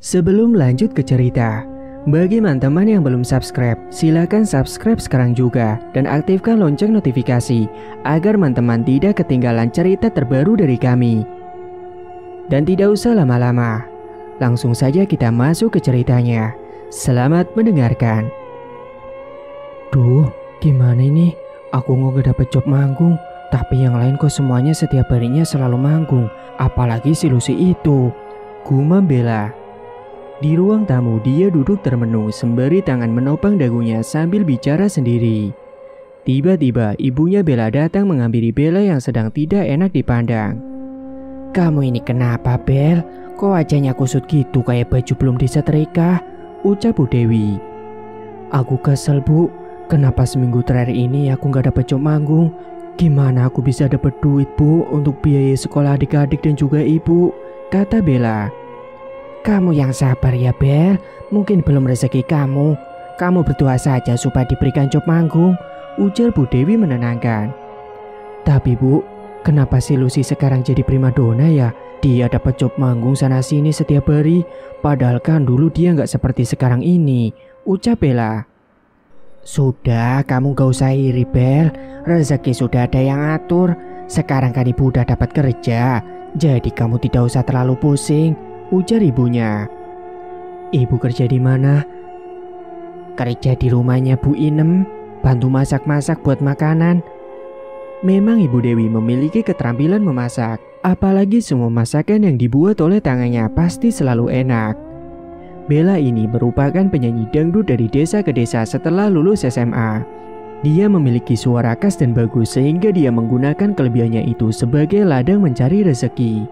Sebelum lanjut ke cerita, bagi teman-teman yang belum subscribe, silakan subscribe sekarang juga dan aktifkan lonceng notifikasi agar teman-teman tidak ketinggalan cerita terbaru dari kami. Dan tidak usah lama-lama, langsung saja kita masuk ke ceritanya. Selamat mendengarkan. Duh, gimana ini? Aku nggak dapet job manggung, tapi yang lain kok semuanya setiap harinya selalu manggung. Apalagi si Lucy itu, gumam Bella. Di ruang tamu dia duduk termenung sembari tangan menopang dagunya sambil bicara sendiri. Tiba-tiba ibunya Bella datang menghampiri Bella yang sedang tidak enak dipandang. "Kamu ini kenapa, Bel? Kok wajahnya kusut gitu kayak baju belum disetrika?" ucap Bu Dewi. "Aku kesel, Bu. Kenapa seminggu terakhir ini aku gak dapet job manggung? Gimana aku bisa dapet duit, Bu, untuk biaya sekolah adik-adik dan juga ibu?" kata Bella. "Kamu yang sabar ya, Bel. Mungkin belum rezeki kamu. Kamu berdoa saja supaya diberikan job manggung," ujar Bu Dewi menenangkan. "Tapi Bu, kenapa si Lucy sekarang jadi primadona ya? Dia dapat job manggung sana sini setiap hari. Padahal kan dulu dia nggak seperti sekarang ini," ucap Bella. "Sudah, kamu gak usah iri, Bel. Rezeki sudah ada yang atur. Sekarang kan ibu udah dapat kerja, jadi kamu tidak usah terlalu pusing," ujar ibunya. "Ibu kerja di mana?" "Kerja di rumahnya Bu Inem, bantu masak-masak buat makanan." Memang Ibu Dewi memiliki keterampilan memasak, apalagi semua masakan yang dibuat oleh tangannya pasti selalu enak. Bella ini merupakan penyanyi dangdut dari desa ke desa setelah lulus SMA. Dia memiliki suara khas dan bagus sehingga dia menggunakan kelebihannya itu sebagai ladang mencari rezeki.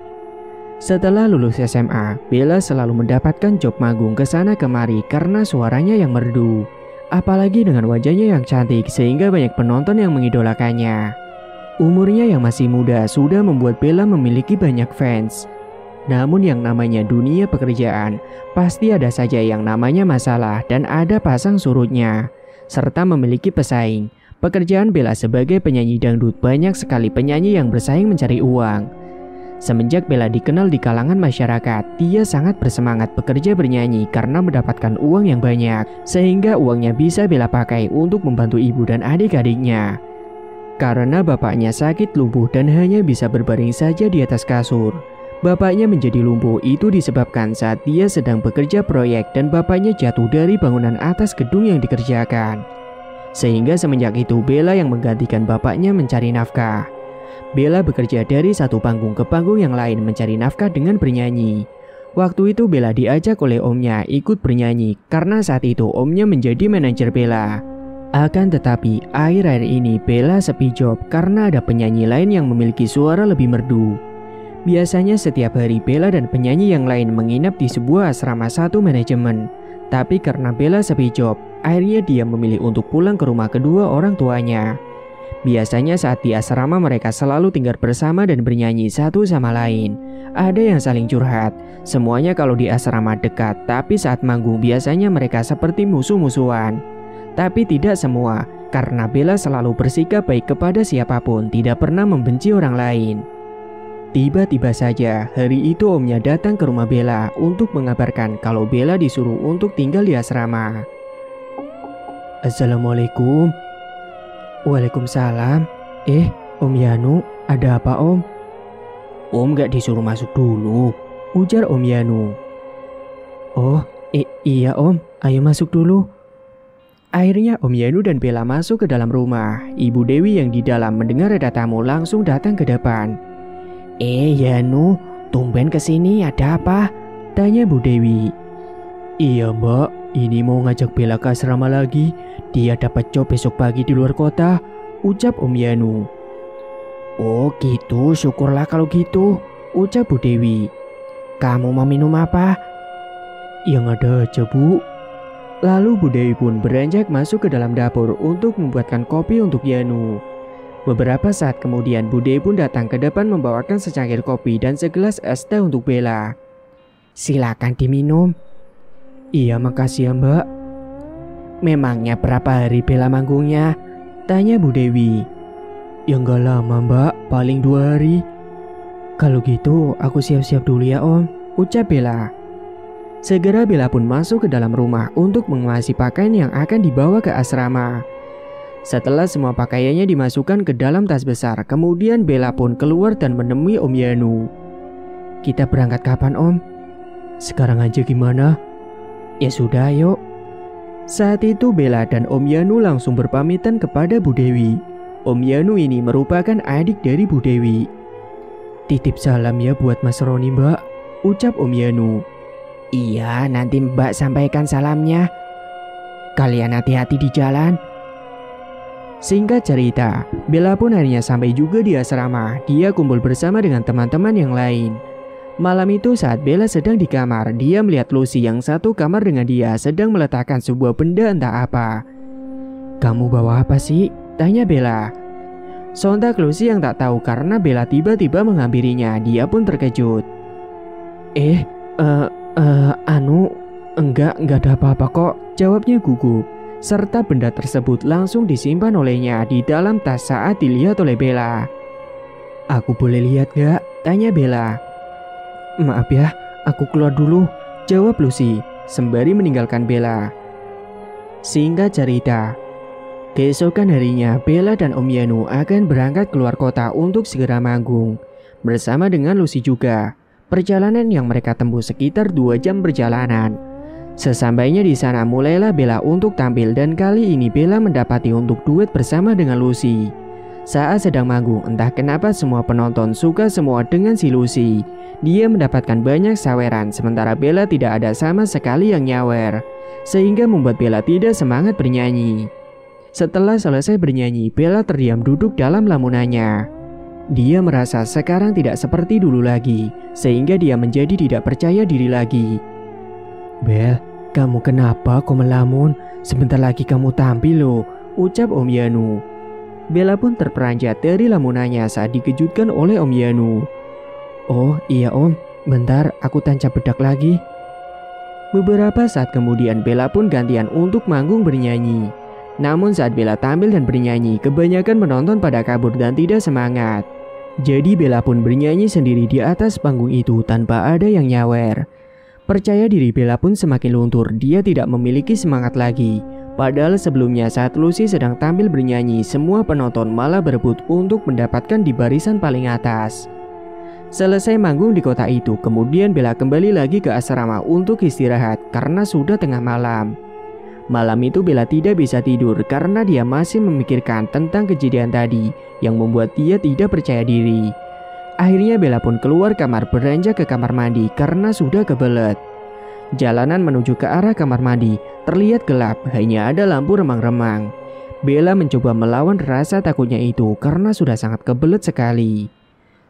Setelah lulus SMA, Bella selalu mendapatkan job manggung ke sana kemari karena suaranya yang merdu. Apalagi dengan wajahnya yang cantik sehingga banyak penonton yang mengidolakannya. Umurnya yang masih muda sudah membuat Bella memiliki banyak fans. Namun yang namanya dunia pekerjaan, pasti ada saja yang namanya masalah dan ada pasang surutnya. Serta memiliki pesaing. Pekerjaan Bella sebagai penyanyi dangdut, banyak sekali penyanyi yang bersaing mencari uang. Semenjak Bella dikenal di kalangan masyarakat, dia sangat bersemangat bekerja bernyanyi karena mendapatkan uang yang banyak, sehingga uangnya bisa Bella pakai untuk membantu ibu dan adik-adiknya. Karena bapaknya sakit lumpuh dan hanya bisa berbaring saja di atas kasur. Bapaknya menjadi lumpuh itu disebabkan saat dia sedang bekerja proyek dan bapaknya jatuh dari bangunan atas gedung yang dikerjakan. Sehingga semenjak itu Bella yang menggantikan bapaknya mencari nafkah. Bella bekerja dari satu panggung ke panggung yang lain mencari nafkah dengan bernyanyi. Waktu itu Bella diajak oleh omnya ikut bernyanyi karena saat itu omnya menjadi manajer Bella. Akan tetapi akhir-akhir ini Bella sepi job karena ada penyanyi lain yang memiliki suara lebih merdu. Biasanya setiap hari Bella dan penyanyi yang lain menginap di sebuah asrama satu manajemen. Tapi karena Bella sepi job, akhirnya dia memilih untuk pulang ke rumah kedua orang tuanya. Biasanya saat di asrama mereka selalu tinggal bersama dan bernyanyi satu sama lain. Ada yang saling curhat. Semuanya kalau di asrama dekat, tapi saat manggung biasanya mereka seperti musuh-musuhan. Tapi tidak semua, karena Bella selalu bersikap baik kepada siapapun, tidak pernah membenci orang lain. Tiba-tiba saja hari itu omnya datang ke rumah Bella untuk mengabarkan kalau Bella disuruh untuk tinggal di asrama. "Assalamualaikum." "Waalaikumsalam. Om Yanu, ada apa Om?" "Om gak disuruh masuk dulu," ujar Om Yanu. "Oh, iya Om, ayo masuk dulu." Akhirnya Om Yanu dan Bella masuk ke dalam rumah. Ibu Dewi yang di dalam mendengar ada tamu langsung datang ke depan. Yanu, tumben kesini, ada apa?" tanya Bu Dewi. "Iya Mbak, ini mau ngajak Bella ke asrama lagi. Dia dapat job besok pagi di luar kota," ucap Om Yanu. "Oh gitu, syukurlah kalau gitu," ucap Bu Dewi. "Kamu mau minum apa?" "Yang ada aja Bu." Lalu Bu Dewi pun beranjak masuk ke dalam dapur untuk membuatkan kopi untuk Yanu. Beberapa saat kemudian Bu Dewi pun datang ke depan membawakan secangkir kopi dan segelas es teh untuk Bella. "Silakan diminum." "Iya makasih ya Mbak." "Memangnya berapa hari Bella manggungnya?" tanya Bu Dewi. "Ya nggak lama Mbak, paling 2 hari." "Kalau gitu aku siap-siap dulu ya Om," ucap Bella. Segera Bella pun masuk ke dalam rumah untuk mengemasi pakaian yang akan dibawa ke asrama. Setelah semua pakaiannya dimasukkan ke dalam tas besar, kemudian Bella pun keluar dan menemui Om Yanu. "Kita berangkat kapan, Om?" "Sekarang aja gimana?" "Ya sudah, yuk." Saat itu Bella dan Om Yanu langsung berpamitan kepada Bu Dewi. Om Yanu ini merupakan adik dari Bu Dewi. "Titip salam ya buat Mas Roni, Mbak," ucap Om Yanu. "Iya, nanti Mbak sampaikan salamnya. Kalian hati-hati di jalan." Singkat cerita, Bella pun akhirnya sampai juga di asrama. Dia kumpul bersama dengan teman-teman yang lain. Malam itu saat Bella sedang di kamar, dia melihat Lucy yang satu kamar dengan dia sedang meletakkan sebuah benda entah apa. "Kamu bawa apa sih?" tanya Bella. Sontak Lucy yang tak tahu karena Bella tiba-tiba menghampirinya, dia pun terkejut. Enggak ada apa-apa kok," jawabnya gugup. Serta benda tersebut langsung disimpan olehnya di dalam tas saat dilihat oleh Bella. "Aku boleh lihat gak?" tanya Bella. "Maaf ya, aku keluar dulu," jawab Lucy sembari meninggalkan Bella. Singkat cerita, keesokan harinya Bella dan Om Yanu akan berangkat keluar kota untuk segera manggung. Bersama dengan Lucy juga. Perjalanan yang mereka tempuh sekitar 2 jam perjalanan. Sesampainya di sana mulailah Bella untuk tampil dan kali ini Bella mendapati untuk duet bersama dengan Lucy. Saat sedang manggung, entah kenapa semua penonton suka semua dengan si Lucy. Dia mendapatkan banyak saweran sementara Bella tidak ada sama sekali yang nyawer, sehingga membuat Bella tidak semangat bernyanyi. Setelah selesai bernyanyi, Bella terdiam duduk dalam lamunannya. Dia merasa sekarang tidak seperti dulu lagi, sehingga dia menjadi tidak percaya diri lagi. "Bel, kamu kenapa kok melamun? Sebentar lagi kamu tampil loh," ucap Om Yanu. Bella pun terperanjat dari lamunannya saat dikejutkan oleh Om Yanu. "Oh iya Om, bentar aku tancap bedak lagi." Beberapa saat kemudian Bella pun gantian untuk manggung bernyanyi. Namun saat Bella tampil dan bernyanyi, kebanyakan penonton pada kabur dan tidak semangat. Jadi Bella pun bernyanyi sendiri di atas panggung itu tanpa ada yang nyawer. Percaya diri Bella pun semakin luntur, dia tidak memiliki semangat lagi. Padahal sebelumnya saat Lucy sedang tampil bernyanyi, semua penonton malah berebut untuk mendapatkan di barisan paling atas. Selesai manggung di kota itu, kemudian Bella kembali lagi ke asrama untuk istirahat karena sudah tengah malam. Malam itu Bella tidak bisa tidur karena dia masih memikirkan tentang kejadian tadi yang membuat dia tidak percaya diri. Akhirnya Bella pun keluar kamar beranjak ke kamar mandi karena sudah kebelet. Jalanan menuju ke arah kamar mandi terlihat gelap, hanya ada lampu remang-remang. Bella mencoba melawan rasa takutnya itu karena sudah sangat kebelet sekali.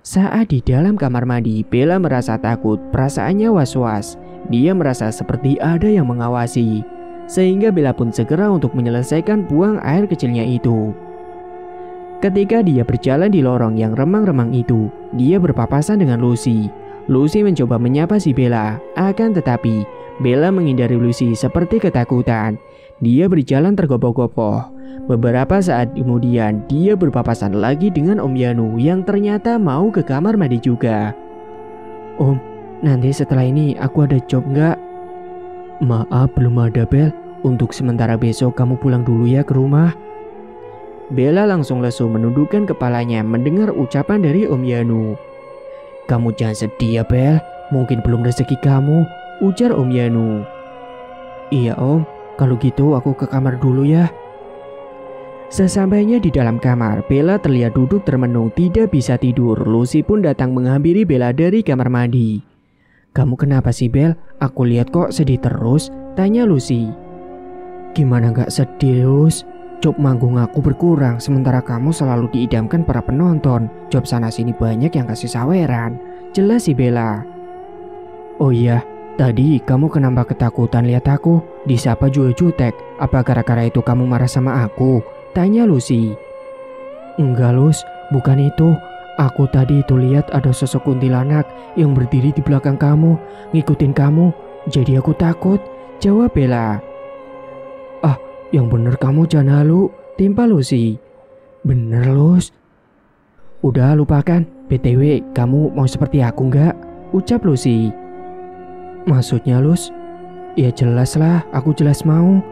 Saat di dalam kamar mandi, Bella merasa takut, perasaannya was-was. Dia merasa seperti ada yang mengawasi. Sehingga Bella pun segera untuk menyelesaikan buang air kecilnya itu. Ketika dia berjalan di lorong yang remang-remang itu, dia berpapasan dengan Lucy. Lucy mencoba menyapa si Bella, akan tetapi Bella menghindari Lucy seperti ketakutan. Dia berjalan tergopoh-gopoh. Beberapa saat kemudian dia berpapasan lagi dengan Om Yanu yang ternyata mau ke kamar mandi juga. "Om, nanti setelah ini aku ada job nggak?" "Maaf, belum ada Bel. Untuk sementara besok kamu pulang dulu ya ke rumah." Bella langsung lesu menundukkan kepalanya mendengar ucapan dari Om Yanu. "Kamu jangan sedih ya Bel, mungkin belum rezeki kamu," ujar Om Yanu. "Iya Om, kalau gitu aku ke kamar dulu ya." Sesampainya di dalam kamar, Bella terlihat duduk termenung tidak bisa tidur. Lucy pun datang menghampiri Bella dari kamar mandi. "Kamu kenapa sih Bel? Aku lihat kok sedih terus," tanya Lucy. "Gimana gak sedih Lus? Job manggung aku berkurang sementara kamu selalu diidamkan para penonton. Job sana sini banyak yang kasih saweran," jelas si Bella. "Oh iya, tadi kamu kenapa ketakutan lihat aku? Disapa juga jutek. Apa gara-gara itu kamu marah sama aku?" tanya Lucy. "Enggak Lus, bukan itu. Aku tadi itu lihat ada sosok kuntilanak yang berdiri di belakang kamu, ngikutin kamu. Jadi aku takut," jawab Bella. "Ah, yang bener kamu jangan halu," timpa Lucy. "Bener Lus." "Udah lupakan, BTW kamu mau seperti aku nggak?" ucap Lucy. "Maksudnya Lus?" Ya jelas lah, aku jelas mau.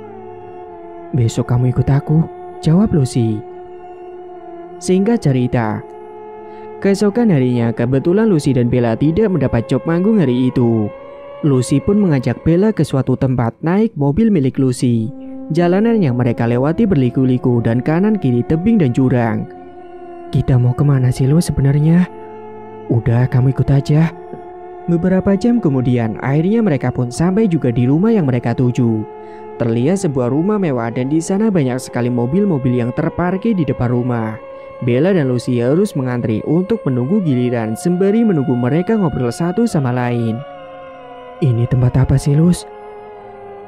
Besok kamu ikut aku, jawab Lucy. Singkat cerita, keesokan harinya kebetulan Lucy dan Bella tidak mendapat job manggung hari itu. Lucy pun mengajak Bella ke suatu tempat naik mobil milik Lucy. Jalanan yang mereka lewati berliku-liku dan kanan kiri tebing dan jurang. Kita mau kemana sih lo sebenarnya? Udah, kamu ikut aja. Beberapa jam kemudian, akhirnya mereka pun sampai juga di rumah yang mereka tuju. Terlihat sebuah rumah mewah dan di sana banyak sekali mobil-mobil yang terparkir di depan rumah. Bella dan Lucy harus mengantri untuk menunggu giliran sembari menunggu mereka ngobrol satu sama lain. Ini tempat apa sih, Lus?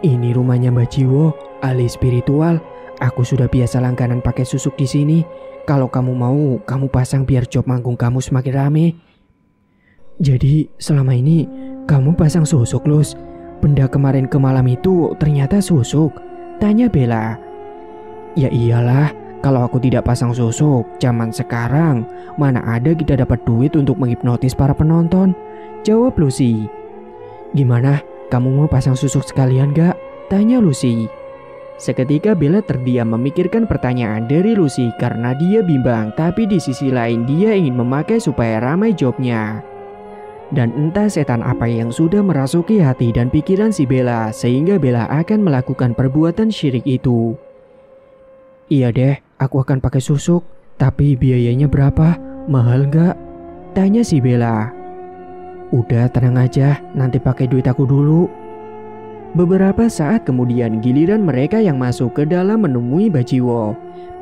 Ini rumahnya Mbak Jiwo, ahli spiritual. Aku sudah biasa langganan pakai susuk di sini. Kalau kamu mau, kamu pasang biar job manggung kamu semakin rame. Jadi selama ini kamu pasang susuk, Lus? Benda kemarin ke malam itu ternyata susuk, tanya Bella. Ya iyalah, kalau aku tidak pasang susuk, zaman sekarang mana ada kita dapat duit untuk menghipnotis para penonton, jawab Lucy. Gimana, kamu mau pasang susuk sekalian gak? Tanya Lucy. Seketika Bella terdiam memikirkan pertanyaan dari Lucy karena dia bimbang, tapi di sisi lain dia ingin memakai supaya ramai jobnya. Dan entah setan apa yang sudah merasuki hati dan pikiran si Bella sehingga Bella akan melakukan perbuatan syirik itu. Iya deh, aku akan pakai susuk, tapi biayanya berapa? Mahal gak? Tanya si Bella. Udah tenang aja, nanti pakai duit aku dulu. Beberapa saat kemudian giliran mereka yang masuk ke dalam menemui Mbak Jiwo.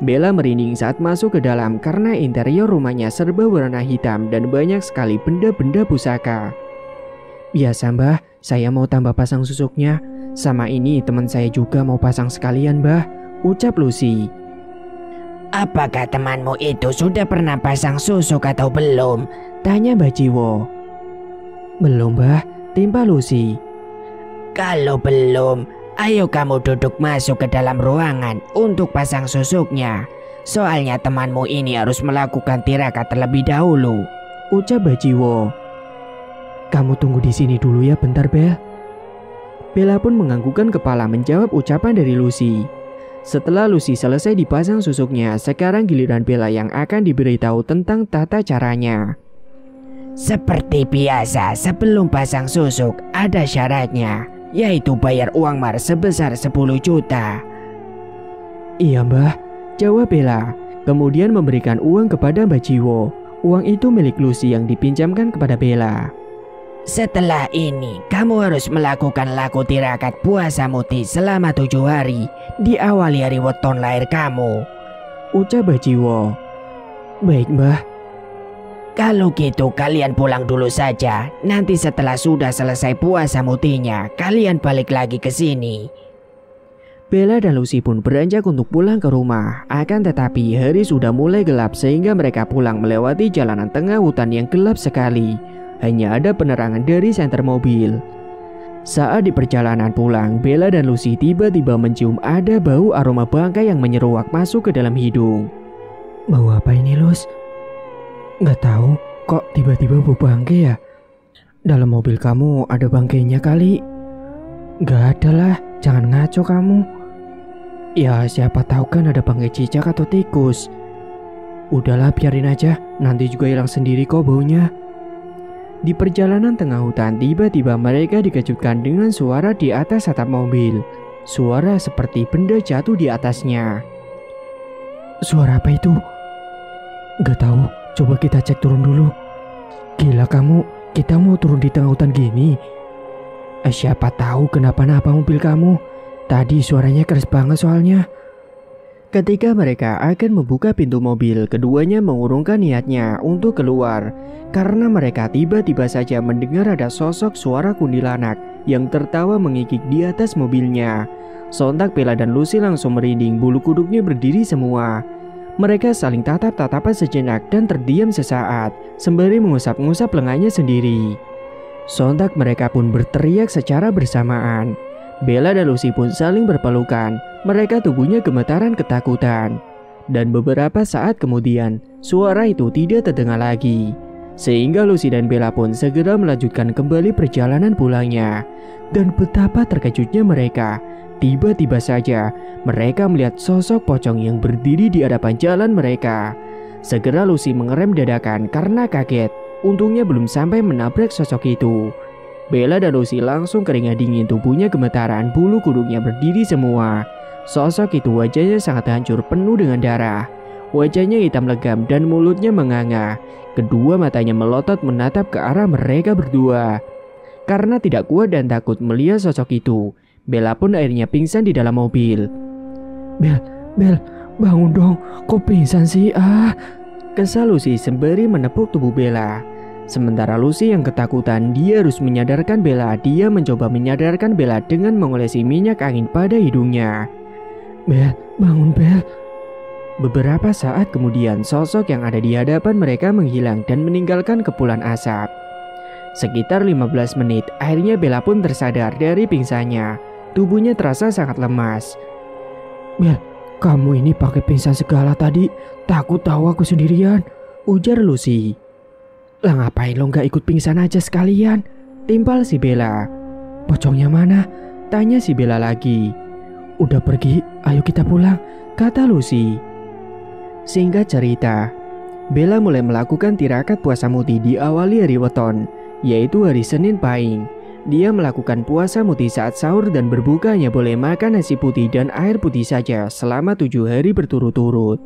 Bella merinding saat masuk ke dalam karena interior rumahnya serba warna hitam dan banyak sekali benda-benda pusaka. Biasa Mbah, saya mau tambah pasang susuknya. Sama ini teman saya juga mau pasang sekalian Mbah, ucap Lucy. Apakah temanmu itu sudah pernah pasang susuk atau belum? Tanya Mbak Jiwo. Belum Mbah, timpa Lucy. Kalau belum, ayo kamu duduk masuk ke dalam ruangan untuk pasang susuknya. Soalnya temanmu ini harus melakukan tirakat terlebih dahulu, ucap Mbak Jiwo. Kamu tunggu di sini dulu ya bentar Bel. Bella pun menganggukkan kepala menjawab ucapan dari Lucy. Setelah Lucy selesai dipasang susuknya, sekarang giliran Bella yang akan diberitahu tentang tata caranya. Seperti biasa, sebelum pasang susuk ada syaratnya, yaitu bayar uang mahar sebesar 10 juta. Iya Mbah, jawab Bella, kemudian memberikan uang kepada Mbak Jiwo. Uang itu milik Lucy yang dipinjamkan kepada Bella. Setelah ini, kamu harus melakukan laku tirakat puasa muti selama 7 hari, diawali hari weton lahir kamu, ucap Mbak Jiwo. Baik Mbah. Kalau gitu kalian pulang dulu saja. Nanti setelah sudah selesai puasa mutinya, kalian balik lagi ke sini. Bella dan Lucy pun beranjak untuk pulang ke rumah. Akan tetapi hari sudah mulai gelap sehingga mereka pulang melewati jalanan tengah hutan yang gelap sekali. Hanya ada penerangan dari senter mobil. Saat di perjalanan pulang, Bella dan Lucy tiba-tiba mencium ada bau aroma bangkai yang menyeruak masuk ke dalam hidung. Bau apa ini, Lus? Nggak tahu, kok tiba-tiba bau bangkai ya? Dalam mobil kamu ada bangkainya kali? Nggak ada lah, jangan ngaco kamu. Ya siapa tahu kan ada bangkai cicak atau tikus. Udahlah biarin aja, nanti juga hilang sendiri kok baunya. Di perjalanan tengah hutan tiba-tiba mereka dikejutkan dengan suara di atas atap mobil. Suara seperti benda jatuh di atasnya. Suara apa itu? Nggak tahu. Coba kita cek turun dulu. Gila kamu, kita mau turun di tengah hutan gini. Siapa tahu kenapa-napa mobil kamu. Tadi suaranya keras banget soalnya. Ketika mereka akan membuka pintu mobil, keduanya mengurungkan niatnya untuk keluar. Karena mereka tiba-tiba saja mendengar ada sosok suara kuntilanak yang tertawa mengikik di atas mobilnya. Sontak Bella dan Lucy langsung merinding, bulu kuduknya berdiri semua. Mereka saling tatap-tatapan sejenak dan terdiam sesaat, sembari mengusap-ngusap lengannya sendiri. Sontak mereka pun berteriak secara bersamaan. Bella dan Lucy pun saling berpelukan, mereka tubuhnya gemetaran ketakutan. Dan beberapa saat kemudian, suara itu tidak terdengar lagi. Sehingga Lucy dan Bella pun segera melanjutkan kembali perjalanan pulangnya. Dan betapa terkejutnya mereka. Tiba-tiba saja mereka melihat sosok pocong yang berdiri di hadapan jalan mereka. Segera Lucy mengerem dadakan karena kaget. Untungnya belum sampai menabrak sosok itu. Bella dan Lucy langsung keringat dingin, tubuhnya gemetaran, bulu kuduknya berdiri semua. Sosok itu wajahnya sangat hancur, penuh dengan darah. Wajahnya hitam legam dan mulutnya menganga. Kedua matanya melotot menatap ke arah mereka berdua. Karena tidak kuat dan takut melihat sosok itu, Bella pun akhirnya pingsan di dalam mobil. Bel, bangun dong, kok pingsan sih? Kesal Lucy sembari menepuk tubuh Bella. Sementara Lucy yang ketakutan, dia harus menyadarkan Bella. Dia mencoba menyadarkan Bella dengan mengolesi minyak angin pada hidungnya. Bel, bangun Bel. Beberapa saat kemudian sosok yang ada di hadapan mereka menghilang dan meninggalkan kepulan asap. Sekitar 15 menit, akhirnya Bella pun tersadar dari pingsannya. Tubuhnya terasa sangat lemas. Bel, kamu ini pakai pingsan segala tadi. Takut tahu aku sendirian, ujar Lucy. Lah ngapain lo gak ikut pingsan aja sekalian? Timpal si Bella. Pocongnya mana? Tanya si Bella lagi. Udah pergi, ayo kita pulang, kata Lucy. Singkat cerita, Bella mulai melakukan tirakat puasa muti di awali hari weton, yaitu hari Senin Pahing. Dia melakukan puasa muti saat sahur dan berbuka hanya boleh makan nasi putih dan air putih saja selama 7 hari berturut-turut.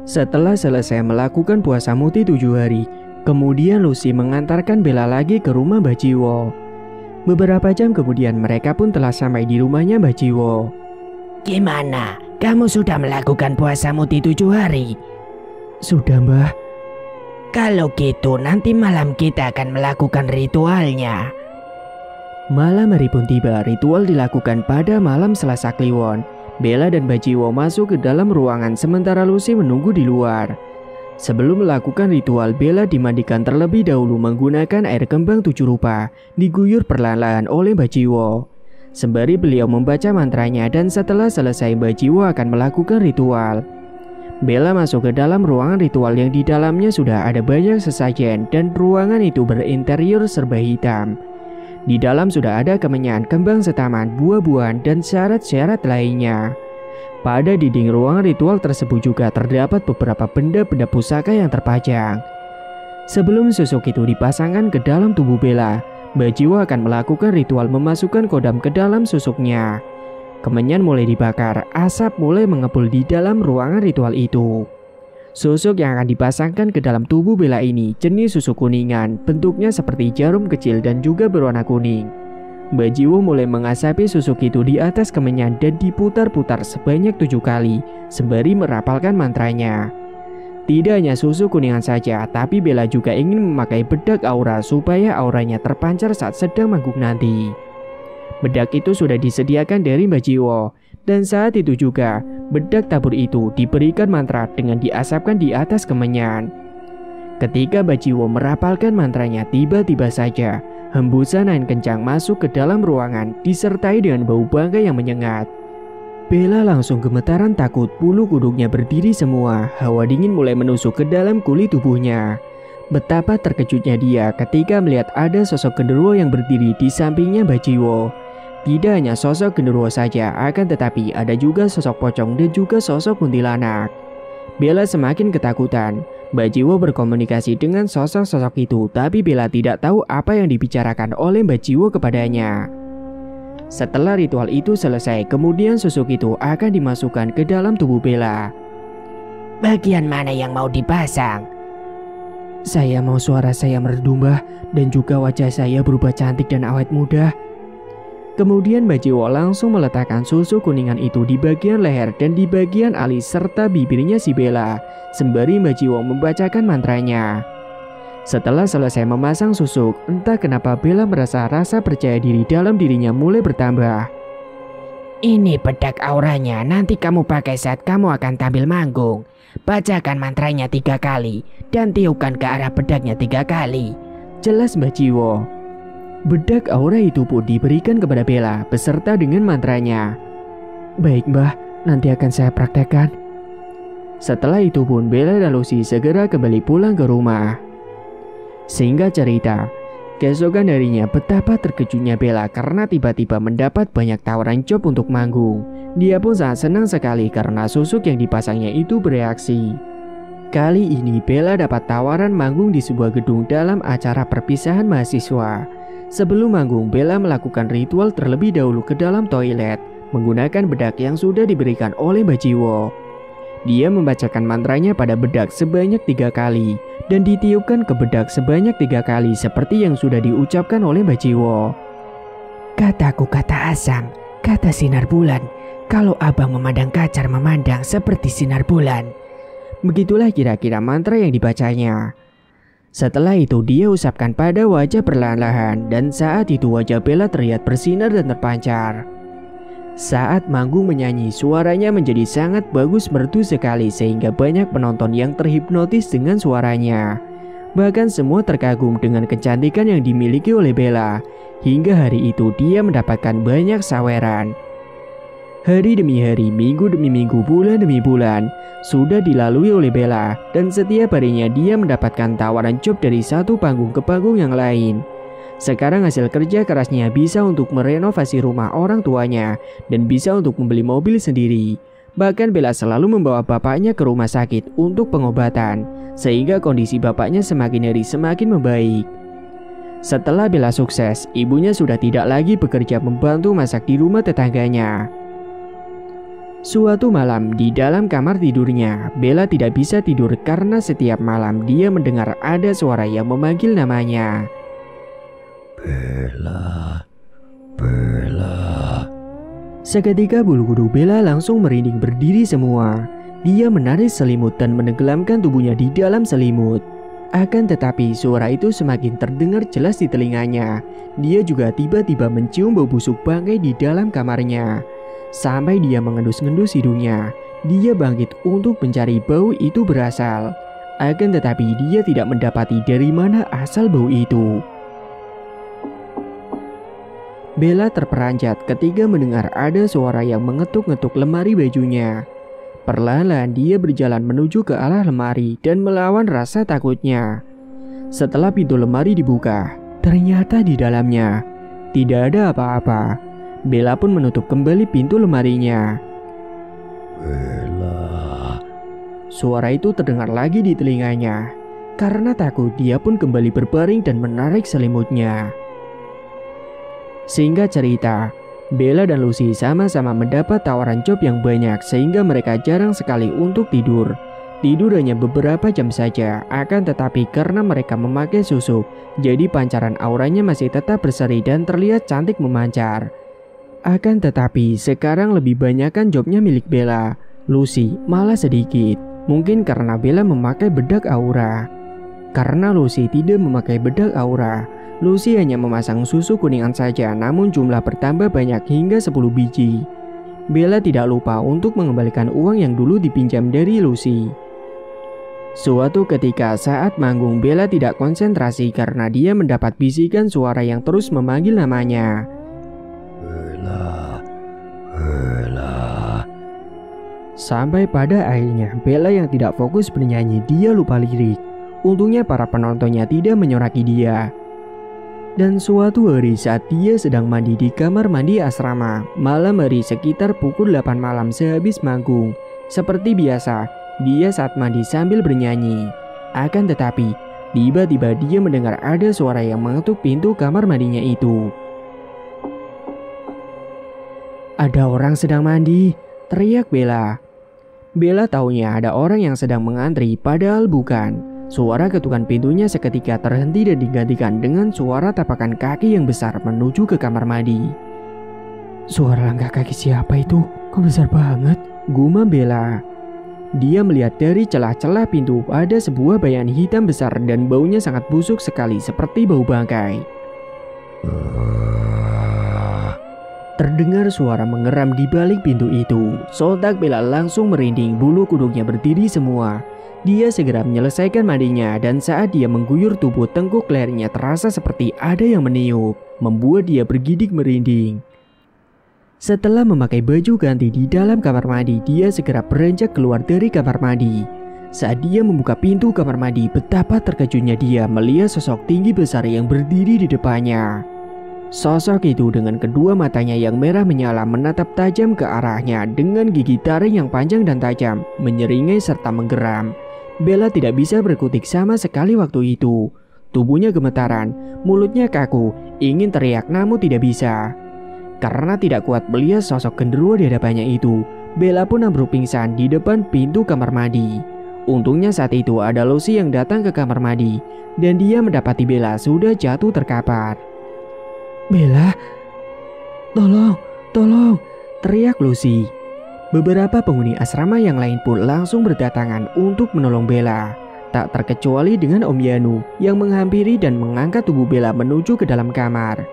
Setelah selesai melakukan puasa muti 7 hari, kemudian Lucy mengantarkan Bella lagi ke rumah Mbak Jiwo. Beberapa jam kemudian mereka pun telah sampai di rumahnya Mbak Jiwo. Gimana? Kamu sudah melakukan puasa muti 7 hari? Sudah Mbah. Kalau gitu nanti malam kita akan melakukan ritualnya. Malam hari pun tiba, ritual dilakukan pada malam Selasa Kliwon. Bella dan Mbak Jiwo masuk ke dalam ruangan sementara Lucy menunggu di luar. Sebelum melakukan ritual, Bella dimandikan terlebih dahulu menggunakan air kembang 7 rupa, diguyur perlahan-lahan oleh Mbak Jiwo. Sembari beliau membaca mantranya dan setelah selesai Mbak Jiwo akan melakukan ritual. Bella masuk ke dalam ruangan ritual yang di dalamnya sudah ada banyak sesajen dan ruangan itu berinterior serba hitam. Di dalam sudah ada kemenyan, kembang setaman, buah-buahan, dan syarat-syarat lainnya. Pada dinding ruangan ritual tersebut juga terdapat beberapa benda-benda pusaka yang terpajang. Sebelum susuk itu dipasangkan ke dalam tubuh Bella, Mbak Jiwo akan melakukan ritual memasukkan kodam ke dalam susuknya. Kemenyan mulai dibakar, asap mulai mengepul di dalam ruangan ritual itu. Susuk yang akan dipasangkan ke dalam tubuh Bella ini jenis susuk kuningan, bentuknya seperti jarum kecil dan juga berwarna kuning. Mbak Jiwo mulai mengasapi susuk itu di atas kemenyan dan diputar-putar sebanyak 7 kali, sembari merapalkan mantranya. Tidak hanya susuk kuningan saja, tapi Bella juga ingin memakai bedak aura supaya auranya terpancar saat sedang manggung nanti. Bedak itu sudah disediakan dari Mbak Jiwo, dan saat itu juga bedak tabur itu diberikan mantra dengan diasapkan di atas kemenyan. Ketika Mbak Jiwo merapalkan mantranya, tiba-tiba saja hembusan angin kencang masuk ke dalam ruangan disertai dengan bau bangkai yang menyengat. Bella langsung gemetaran takut, bulu kuduknya berdiri semua, hawa dingin mulai menusuk ke dalam kulit tubuhnya. Betapa terkejutnya dia ketika melihat ada sosok genderuwo yang berdiri di sampingnya Mbak Jiwo. Tidak hanya sosok genderuwo saja, akan tetapi ada juga sosok pocong dan juga sosok kuntilanak. Bella semakin ketakutan. Mbak Jiwo berkomunikasi dengan sosok-sosok itu, tapi Bella tidak tahu apa yang dibicarakan oleh Mbak Jiwo kepadanya. Setelah ritual itu selesai, kemudian susuk itu akan dimasukkan ke dalam tubuh Bella. Bagian mana yang mau dipasang? Saya mau suara saya merdu Mbah, dan juga wajah saya berubah cantik dan awet muda. Kemudian Mbak Jiwo langsung meletakkan susuk kuningan itu di bagian leher dan di bagian alis serta bibirnya si Bella, sembari Mbak Jiwo membacakan mantranya. Setelah selesai memasang susuk, entah kenapa Bella merasa rasa percaya diri dalam dirinya mulai bertambah. Ini bedak auranya, nanti kamu pakai saat kamu akan tampil manggung. Bacakan mantranya 3 kali dan tiupkan ke arah bedaknya 3 kali. Jelas Mbak Jiwo. Bedak aura itu pun diberikan kepada Bella beserta dengan mantranya. Baik Mbah, nanti akan saya praktekkan. Setelah itu pun Bella dan Lucy segera kembali pulang ke rumah. Singkat cerita, keesokan harinya betapa terkejutnya Bella karena tiba-tiba mendapat banyak tawaran job untuk manggung. Dia pun sangat senang sekali karena susuk yang dipasangnya itu bereaksi. Kali ini Bella dapat tawaran manggung di sebuah gedung dalam acara perpisahan mahasiswa. Sebelum manggung, Bella melakukan ritual terlebih dahulu ke dalam toilet menggunakan bedak yang sudah diberikan oleh Mbak Jiwo. Dia membacakan mantranya pada bedak sebanyak 3 kali dan ditiupkan ke bedak sebanyak 3 kali seperti yang sudah diucapkan oleh Mbak Jiwo. Kataku kata asam, kata sinar bulan. Kalau abang memandang kacar memandang seperti sinar bulan. Begitulah kira-kira mantra yang dibacanya. Setelah itu dia usapkan pada wajah perlahan-lahan dan saat itu wajah Bella terlihat bersinar dan terpancar. Saat manggung menyanyi, suaranya menjadi sangat bagus merdu sekali sehingga banyak penonton yang terhipnotis dengan suaranya. Bahkan semua terkagum dengan kecantikan yang dimiliki oleh Bella. Hingga hari itu dia mendapatkan banyak saweran. Hari demi hari, minggu demi minggu, bulan demi bulan sudah dilalui oleh Bella dan setiap harinya dia mendapatkan tawaran job dari satu panggung ke panggung yang lain. Sekarang hasil kerja kerasnya bisa untuk merenovasi rumah orang tuanya dan bisa untuk membeli mobil sendiri. Bahkan Bella selalu membawa bapaknya ke rumah sakit untuk pengobatan sehingga kondisi bapaknya semakin hari semakin membaik. Setelah Bella sukses, ibunya sudah tidak lagi bekerja membantu masak di rumah tetangganya. Suatu malam di dalam kamar tidurnya, Bella tidak bisa tidur karena setiap malam dia mendengar ada suara yang memanggil namanya. Bella, Bella. Seketika bulu kuduk Bella langsung merinding berdiri semua. Dia menarik selimut dan menenggelamkan tubuhnya di dalam selimut. Akan tetapi suara itu semakin terdengar jelas di telinganya. Dia juga tiba-tiba mencium bau busuk bangkai di dalam kamarnya. Sampai dia mengendus-ngendus hidungnya, dia bangkit untuk mencari bau itu berasal. Akan tetapi dia tidak mendapati dari mana asal bau itu. Bella terperanjat ketika mendengar ada suara yang mengetuk-ngetuk lemari bajunya. Perlahan-lahan dia berjalan menuju ke arah lemari dan melawan rasa takutnya. Setelah pintu lemari dibuka, ternyata di dalamnya tidak ada apa-apa. Bella pun menutup kembali pintu lemarinya. Bella. Suara itu terdengar lagi di telinganya. Karena takut, dia pun kembali berbaring dan menarik selimutnya. Singkat cerita, Bella dan Lucy sama-sama mendapat tawaran job yang banyak sehingga mereka jarang sekali untuk tidur. Tidur hanya beberapa jam saja, akan tetapi karena mereka memakai susuk, jadi pancaran auranya masih tetap berseri dan terlihat cantik memancar. Akan tetapi sekarang lebih banyakkan jobnya milik Bella. Lucy malah sedikit. Mungkin karena Bella memakai bedak aura. Karena Lucy tidak memakai bedak aura, Lucy hanya memasang susu kuningan saja, namun jumlah bertambah banyak hingga 10 biji. Bella tidak lupa untuk mengembalikan uang yang dulu dipinjam dari Lucy. Suatu ketika saat manggung, Bella tidak konsentrasi karena dia mendapat bisikan suara yang terus memanggil namanya. Bella, Bella. Sampai pada akhirnya Bella yang tidak fokus bernyanyi, dia lupa lirik. Untungnya para penontonnya tidak menyoraki dia. Dan suatu hari saat dia sedang mandi di kamar mandi asrama, malam hari sekitar pukul 8 malam sehabis manggung, seperti biasa, dia saat mandi sambil bernyanyi. Akan tetapi, tiba-tiba dia mendengar ada suara yang mengetuk pintu kamar mandinya itu. Ada orang sedang mandi, teriak Bella. Bella taunya ada orang yang sedang mengantri, padahal bukan. Suara ketukan pintunya seketika terhenti dan digantikan dengan suara tapakan kaki yang besar menuju ke kamar mandi. Suara langkah kaki siapa itu? Kok besar banget? Gumam Bella. Dia melihat dari celah-celah pintu ada sebuah bayangan hitam besar dan baunya sangat busuk sekali seperti bau bangkai. Terdengar suara mengeram di balik pintu itu. Sontak Bella langsung merinding, bulu kuduknya berdiri semua. Dia segera menyelesaikan mandinya dan saat dia mengguyur tubuh, tengkuk lehernya terasa seperti ada yang meniup, membuat dia bergidik merinding. Setelah memakai baju ganti di dalam kamar mandi, dia segera beranjak keluar dari kamar mandi. Saat dia membuka pintu kamar mandi, betapa terkejutnya dia melihat sosok tinggi besar yang berdiri di depannya. Sosok itu dengan kedua matanya yang merah menyala menatap tajam ke arahnya dengan gigi taring yang panjang dan tajam, menyeringai serta menggeram. Bella tidak bisa berkutik sama sekali waktu itu. Tubuhnya gemetaran, mulutnya kaku, ingin teriak namun tidak bisa. Karena tidak kuat melihat sosok genderuwo di hadapannya itu, Bella pun ambruk pingsan di depan pintu kamar mandi. Untungnya saat itu ada Lucy yang datang ke kamar mandi, dan dia mendapati Bella sudah jatuh terkapar. Bella, tolong, teriak Lucy. Beberapa penghuni asrama yang lain pun langsung berdatangan untuk menolong Bella. Tak terkecuali dengan Om Yanu yang menghampiri dan mengangkat tubuh Bella menuju ke dalam kamar.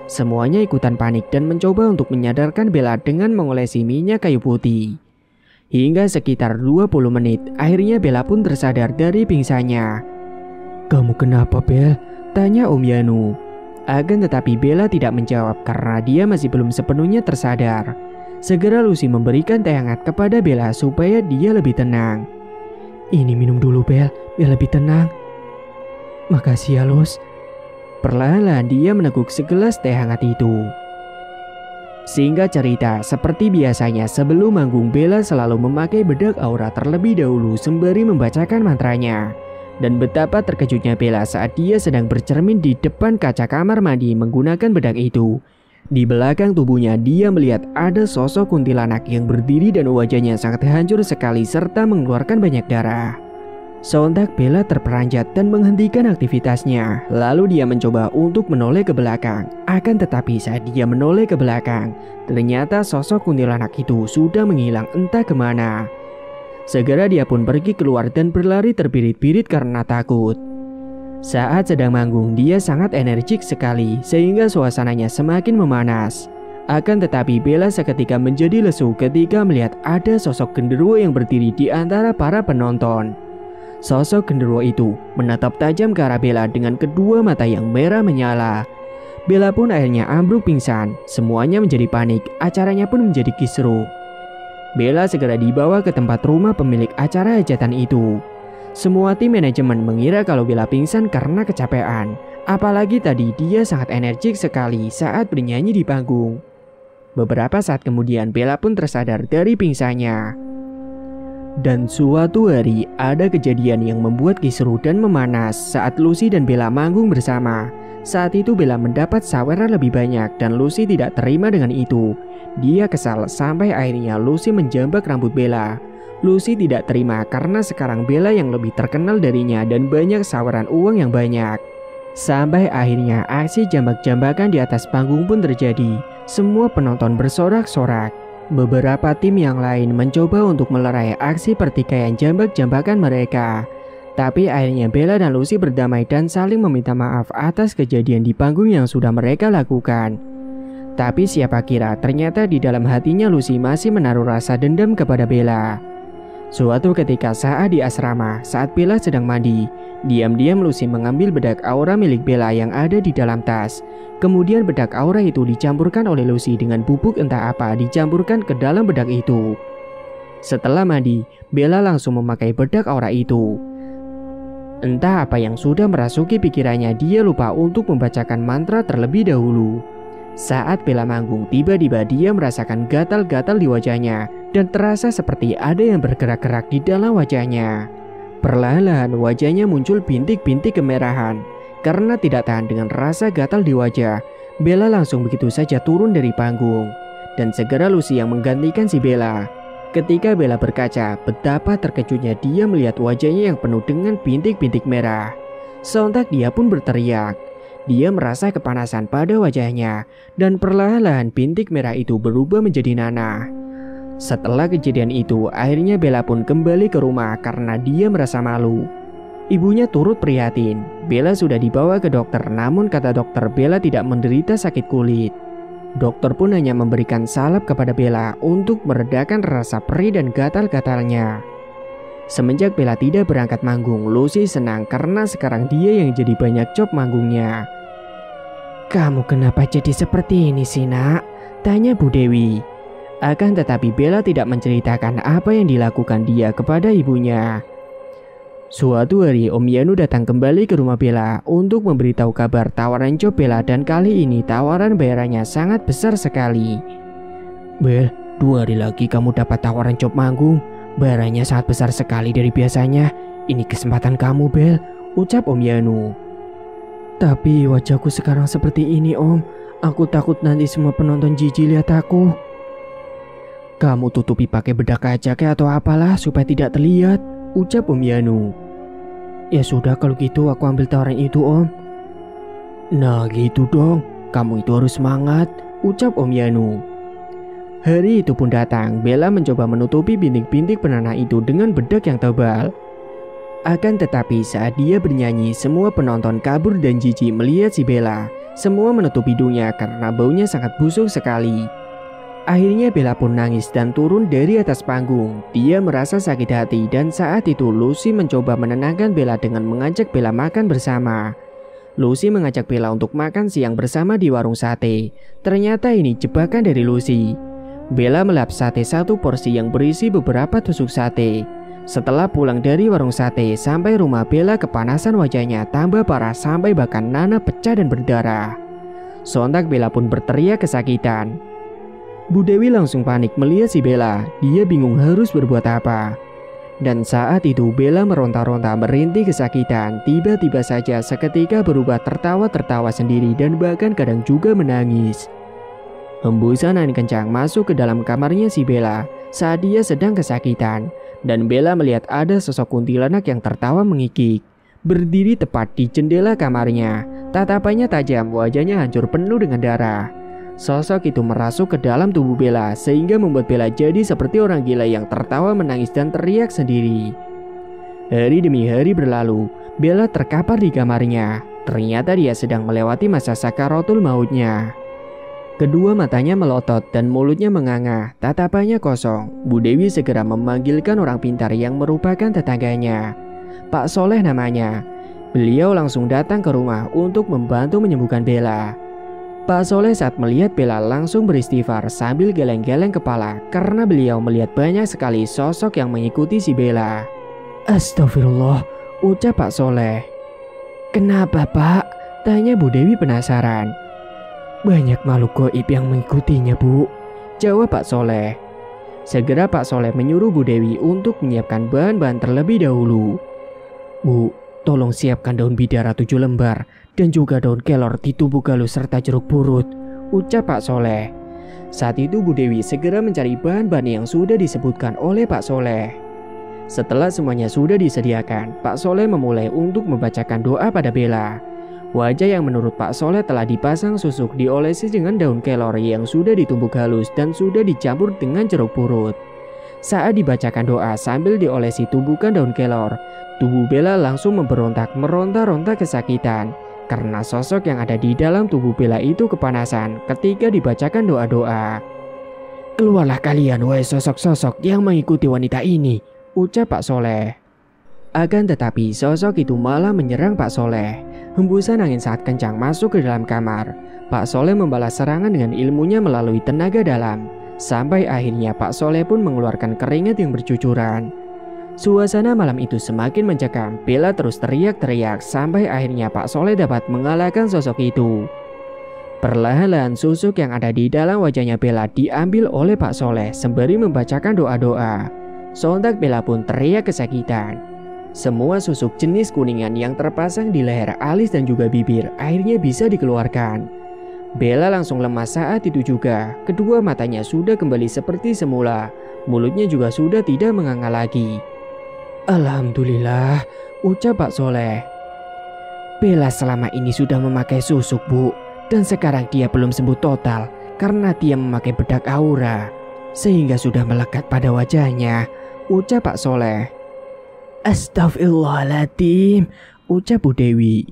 Semuanya ikutan panik dan mencoba untuk menyadarkan Bella dengan mengolesi minyak kayu putih. Hingga sekitar 20 menit, akhirnya Bella pun tersadar dari pingsannya. "Kamu kenapa, Bel?" tanya Om Yanu. Akan tetapi Bella tidak menjawab karena dia masih belum sepenuhnya tersadar. Segera Lucy memberikan teh hangat kepada Bella supaya dia lebih tenang. "Ini minum dulu, Bel, biar lebih tenang." "Makasih ya, Lus." Perlahan-lahan dia meneguk segelas teh hangat itu. Singkat cerita, seperti biasanya sebelum manggung Bella selalu memakai bedak aura terlebih dahulu sembari membacakan mantranya. Dan betapa terkejutnya Bella saat dia sedang bercermin di depan kaca kamar mandi menggunakan bedak itu. Di belakang tubuhnya dia melihat ada sosok kuntilanak yang berdiri dan wajahnya sangat hancur sekali serta mengeluarkan banyak darah. Sontak Bella terperanjat dan menghentikan aktivitasnya. Lalu dia mencoba untuk menoleh ke belakang. Akan tetapi saat dia menoleh ke belakang, ternyata sosok kuntilanak itu sudah menghilang entah kemana. Segera dia pun pergi keluar dan berlari terbirit-birit karena takut. Saat sedang manggung dia sangat energik sekali sehingga suasananya semakin memanas. Akan tetapi Bella seketika menjadi lesu ketika melihat ada sosok genderuwo yang berdiri di antara para penonton. Sosok genderuwo itu menatap tajam ke arah Bella dengan kedua mata yang merah menyala. Bella pun akhirnya ambruk pingsan. Semuanya menjadi panik, acaranya pun menjadi kisruh. Bella segera dibawa ke tempat rumah pemilik acara hajatan itu. Semua tim manajemen mengira kalau Bella pingsan karena kecapean. Apalagi tadi dia sangat energik sekali saat bernyanyi di panggung. Beberapa saat kemudian Bella pun tersadar dari pingsannya. Dan suatu hari ada kejadian yang membuat kisruh dan memanas saat Lucy dan Bella manggung bersama. Saat itu Bella mendapat saweran lebih banyak dan Lucy tidak terima dengan itu. Dia kesal sampai akhirnya Lucy menjambak rambut Bella. Lucy tidak terima karena sekarang Bella yang lebih terkenal darinya dan banyak saweran uang yang banyak. Sampai akhirnya aksi jambak-jambakan di atas panggung pun terjadi. Semua penonton bersorak-sorak. Beberapa tim yang lain mencoba untuk melerai aksi pertikaian jambak-jambakan mereka. Tapi akhirnya Bella dan Lucy berdamai dan saling meminta maaf atas kejadian di panggung yang sudah mereka lakukan. Tapi siapa kira ternyata di dalam hatinya Lucy masih menaruh rasa dendam kepada Bella. Suatu ketika saat di asrama, saat Bella sedang mandi, diam-diam Lucy mengambil bedak aura milik Bella yang ada di dalam tas. Kemudian bedak aura itu dicampurkan oleh Lucy dengan bubuk entah apa dicampurkan ke dalam bedak itu. Setelah mandi, Bella langsung memakai bedak aura itu. Entah apa yang sudah merasuki pikirannya, dia lupa untuk membacakan mantra terlebih dahulu. Saat Bella manggung, tiba-tiba dia merasakan gatal-gatal di wajahnya dan terasa seperti ada yang bergerak-gerak di dalam wajahnya. Perlahan-lahan wajahnya muncul bintik-bintik kemerahan. Karena tidak tahan dengan rasa gatal di wajah, Bella langsung begitu saja turun dari panggung. Dan segera Lucy yang menggantikan si Bella. Ketika Bella berkaca, betapa terkejutnya dia melihat wajahnya yang penuh dengan bintik-bintik merah. Sontak dia pun berteriak. Dia merasa kepanasan pada wajahnya dan perlahan-lahan bintik merah itu berubah menjadi nanah. Setelah kejadian itu, akhirnya Bella pun kembali ke rumah karena dia merasa malu. Ibunya turut prihatin. Bella sudah dibawa ke dokter, namun kata dokter Bella tidak menderita sakit kulit. Dokter pun hanya memberikan salep kepada Bella untuk meredakan rasa perih dan gatal-gatalnya. Semenjak Bella tidak berangkat manggung, Lucy senang karena sekarang dia yang jadi banyak job manggungnya. "Kamu kenapa jadi seperti ini sih, Nak?" tanya Bu Dewi. Akan tetapi Bella tidak menceritakan apa yang dilakukan dia kepada ibunya. Suatu hari Om Yanu datang kembali ke rumah Bella untuk memberitahu kabar tawaran job Bella, dan kali ini tawaran bayarannya sangat besar sekali. Bel, 2 hari lagi kamu dapat tawaran job manggung. Bayarannya sangat besar sekali dari biasanya. Ini kesempatan kamu, Bel, ucap Om Yanu. Tapi wajahku sekarang seperti ini, Om. Aku takut nanti semua penonton jijik lihat aku. Kamu tutupi pakai bedak kaca kayak atau apalah supaya tidak terlihat, ucap Om Yanu. Ya sudah kalau gitu aku ambil tawaran itu, Om. Nah gitu dong, kamu itu harus semangat, ucap Om Yanu. Hari itu pun datang. Bella mencoba menutupi bintik-bintik penanah itu dengan bedak yang tebal. Akan tetapi saat dia bernyanyi, semua penonton kabur dan jijik melihat si Bella. Semua menutup hidungnya karena baunya sangat busuk sekali. Akhirnya Bella pun nangis dan turun dari atas panggung. Dia merasa sakit hati dan saat itu Lucy mencoba menenangkan Bella dengan mengajak Bella makan bersama. Lucy mengajak Bella untuk makan siang bersama di warung sate. Ternyata ini jebakan dari Lucy. Bella melap sate 1 porsi yang berisi beberapa tusuk sate. Setelah pulang dari warung sate, sampai rumah Bella kepanasan wajahnya tambah parah sampai bahkan nanah pecah dan berdarah. Sontak Bella pun berteriak kesakitan. Bu Dewi langsung panik melihat si Bella. Dia bingung harus berbuat apa. Dan saat itu Bella meronta-ronta merintih kesakitan. Tiba-tiba saja seketika berubah tertawa-tertawa sendiri dan bahkan kadang juga menangis. Hembusan angin kencang masuk ke dalam kamarnya si Bella saat dia sedang kesakitan. Dan Bella melihat ada sosok kuntilanak yang tertawa mengikik, berdiri tepat di jendela kamarnya. Tatapannya tajam, wajahnya hancur penuh dengan darah. Sosok itu merasuk ke dalam tubuh Bella sehingga membuat Bella jadi seperti orang gila yang tertawa menangis dan teriak sendiri. Hari demi hari berlalu, Bella terkapar di kamarnya. Ternyata dia sedang melewati masa sakaratul mautnya. Kedua matanya melotot dan mulutnya menganga, tatapannya kosong. Bu Dewi segera memanggilkan orang pintar yang merupakan tetangganya. Pak Soleh namanya. Beliau langsung datang ke rumah untuk membantu menyembuhkan Bella. Pak Soleh saat melihat Bella langsung beristighfar sambil geleng-geleng kepala karena beliau melihat banyak sekali sosok yang mengikuti si Bella. Astagfirullah, ucap Pak Soleh. Kenapa Pak? Tanya Bu Dewi penasaran. Banyak makhluk gaib yang mengikutinya Bu, jawab Pak Soleh. Segera Pak Soleh menyuruh Bu Dewi untuk menyiapkan bahan-bahan terlebih dahulu. Bu, tolong siapkan daun bidara 7 lembar dan juga daun kelor ditumbuk halus serta jeruk purut, ucap Pak Soleh. Saat itu Bu Dewi segera mencari bahan-bahan yang sudah disebutkan oleh Pak Soleh. Setelah semuanya sudah disediakan, Pak Soleh memulai untuk membacakan doa pada Bella. Wajah yang menurut Pak Soleh telah dipasang susuk diolesi dengan daun kelor yang sudah ditumbuk halus dan sudah dicampur dengan jeruk purut. Saat dibacakan doa sambil diolesi tumbukan daun kelor, tubuh Bella langsung memberontak meronta-ronta kesakitan. Karena sosok yang ada di dalam tubuh Bella itu kepanasan ketika dibacakan doa-doa. Keluarlah kalian wahai sosok-sosok yang mengikuti wanita ini, ucap Pak Soleh. Akan tetapi sosok itu malah menyerang Pak Soleh. Hembusan angin sangat kencang masuk ke dalam kamar. Pak Soleh membalas serangan dengan ilmunya melalui tenaga dalam. Sampai akhirnya Pak Soleh pun mengeluarkan keringat yang bercucuran. Suasana malam itu semakin mencekam. Bella terus teriak-teriak sampai akhirnya Pak Soleh dapat mengalahkan sosok itu. Perlahan-lahan susuk yang ada di dalam wajahnya Bella diambil oleh Pak Soleh sembari membacakan doa-doa. Sontak Bella pun teriak kesakitan. Semua susuk jenis kuningan yang terpasang di leher, alis dan juga bibir akhirnya bisa dikeluarkan. Bella langsung lemas saat itu juga. Kedua matanya sudah kembali seperti semula. Mulutnya juga sudah tidak menganga lagi. Alhamdulillah, ucap Pak Soleh. Bella selama ini sudah memakai susuk Bu, dan sekarang dia belum sembuh total karena dia memakai bedak aura, sehingga sudah melekat pada wajahnya, ucap Pak Soleh. Astagfirullahaladzim, ucap Bu Dewi.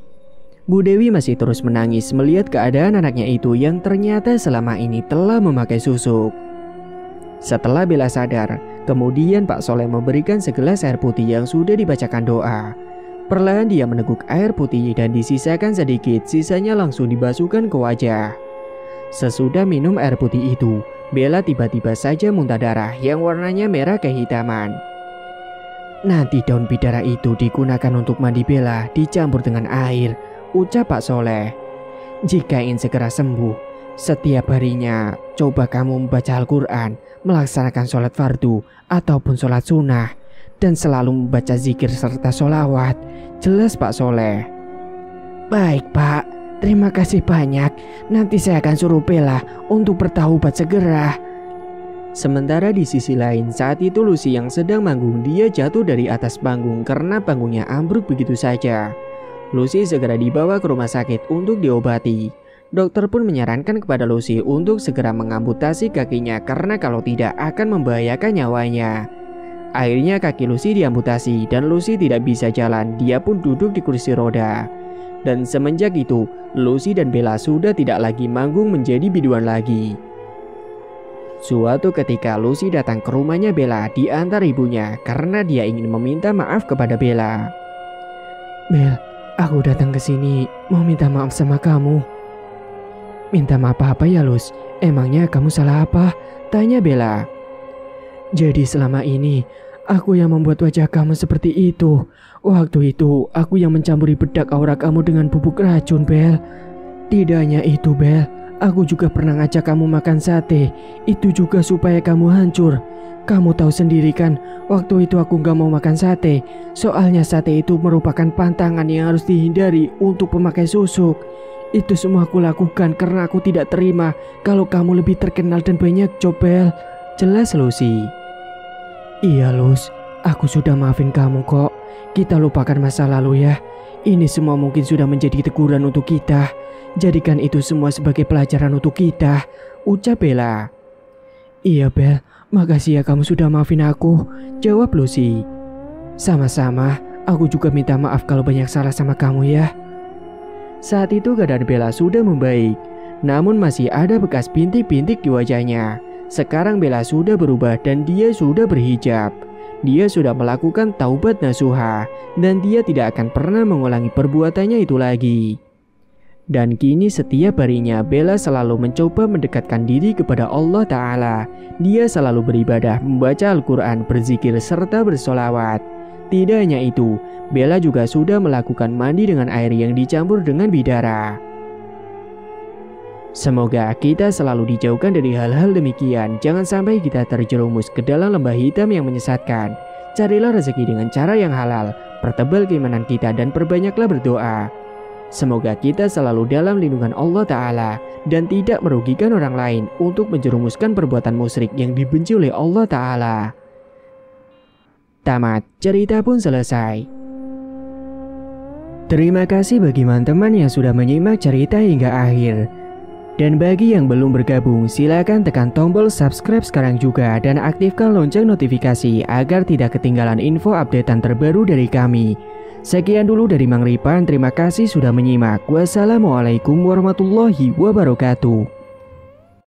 Bu Dewi masih terus menangis melihat keadaan anaknya itu yang ternyata selama ini telah memakai susuk. Setelah Bella sadar, kemudian Pak Soleh memberikan segelas air putih yang sudah dibacakan doa. Perlahan dia meneguk air putih dan disisakan sedikit, sisanya langsung dibasuhkan ke wajah. Sesudah minum air putih itu, Bella tiba-tiba saja muntah darah yang warnanya merah kehitaman. Nanti daun bidara itu digunakan untuk mandi Bella dicampur dengan air, ucap Pak Soleh. Jika ingin segera sembuh, setiap harinya coba kamu membaca Al-Quran, melaksanakan sholat fardu ataupun sholat sunnah, dan selalu membaca zikir serta sholawat. Jelas Pak Soleh. Baik Pak, terima kasih banyak. Nanti saya akan suruh Bella untuk bertaubat segera. Sementara di sisi lain, saat itu Lucy yang sedang manggung, dia jatuh dari atas panggung karena panggungnya ambruk begitu saja. Lucy segera dibawa ke rumah sakit untuk diobati. Dokter pun menyarankan kepada Lucy untuk segera mengamputasi kakinya karena kalau tidak akan membahayakan nyawanya. Akhirnya kaki Lucy diamputasi dan Lucy tidak bisa jalan, dia pun duduk di kursi roda. Dan semenjak itu, Lucy dan Bella sudah tidak lagi manggung menjadi biduan lagi. Suatu ketika Lucy datang ke rumahnya Bella diantar ibunya karena dia ingin meminta maaf kepada Bella. Bel, aku datang ke sini mau minta maaf sama kamu. Minta maaf apa ya Lus? Emangnya kamu salah apa? Tanya Bella. Jadi selama ini aku yang membuat wajah kamu seperti itu. Waktu itu aku yang mencampuri bedak aura kamu dengan bubuk racun, Bel. Tidak hanya itu, Bel, aku juga pernah ngajak kamu makan sate. Itu juga supaya kamu hancur. Kamu tahu sendiri kan, waktu itu aku gak mau makan sate. Soalnya sate itu merupakan pantangan yang harus dihindari untuk pemakai susuk. Itu semua aku lakukan karena aku tidak terima kalau kamu lebih terkenal dan banyak job, Bel. Jelas Lucy. Iya Lus, aku sudah maafin kamu kok. Kita lupakan masa lalu ya. Ini semua mungkin sudah menjadi teguran untuk kita. Jadikan itu semua sebagai pelajaran untuk kita, ucap Bella. Iya Bel, makasih ya kamu sudah maafin aku, jawab Lucy. Sama-sama, aku juga minta maaf kalau banyak salah sama kamu ya. Saat itu keadaan Bella sudah membaik, namun masih ada bekas bintik-bintik di wajahnya. Sekarang Bella sudah berubah dan dia sudah berhijab. Dia sudah melakukan taubat nasuha dan dia tidak akan pernah mengulangi perbuatannya itu lagi. Dan kini setiap harinya Bella selalu mencoba mendekatkan diri kepada Allah Ta'ala. Dia selalu beribadah, membaca Al-Quran, berzikir serta bersolawat. Tidak hanya itu, Bella juga sudah melakukan mandi dengan air yang dicampur dengan bidara. Semoga kita selalu dijauhkan dari hal-hal demikian. Jangan sampai kita terjerumus ke dalam lembah hitam yang menyesatkan. Carilah rezeki dengan cara yang halal, pertebal keimanan kita dan perbanyaklah berdoa. Semoga kita selalu dalam lindungan Allah Ta'ala dan tidak merugikan orang lain untuk menjerumuskan perbuatan musyrik yang dibenci oleh Allah Ta'ala. Tamat, cerita pun selesai. Terima kasih bagi teman-teman yang sudah menyimak cerita hingga akhir. Dan bagi yang belum bergabung, silakan tekan tombol subscribe sekarang juga dan aktifkan lonceng notifikasi agar tidak ketinggalan info updatean terbaru dari kami. Sekian dulu dari Mang Ripan, terima kasih sudah menyimak. Wassalamualaikum warahmatullahi wabarakatuh.